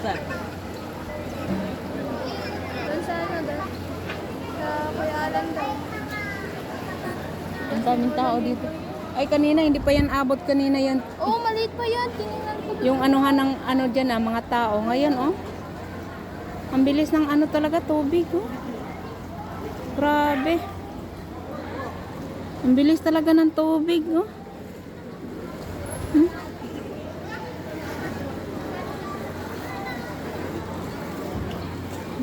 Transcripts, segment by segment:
Saan? Doon sa ano daw? Sa Kuya Alan daw. Ang daming tao dito. Ay, kanina, hindi pa yan abot. Kanina yan. Oo, maliit pa yan. Tinignan ko. Yung anuhan ng ano dyan mga tao. Ngayon, oh. Ang bilis ng ano talaga, tubig, oh. Grabe. Ang bilis talaga ng tubig, oh. Hmm?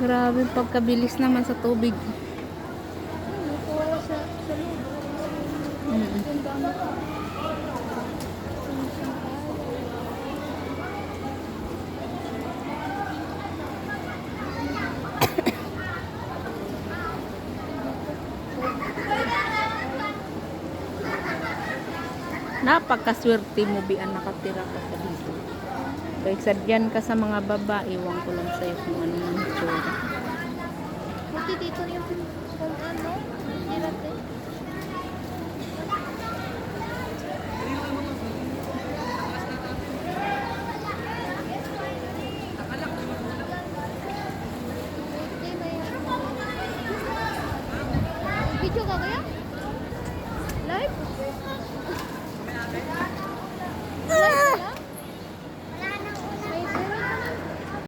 Grabe, pagkabilis naman sa tubig. Nakuha sa loob. Mm. Yung dami pa. Napakaswerte mo, Bian, nakatira ka sa dito. Kaysa dyan ka sa mga babae, iwan ko lang sa'yo kung ano yung itsura. Buti dito yung kung ano. Hirap eh. Buti may video ka kaya? Live? Live ka?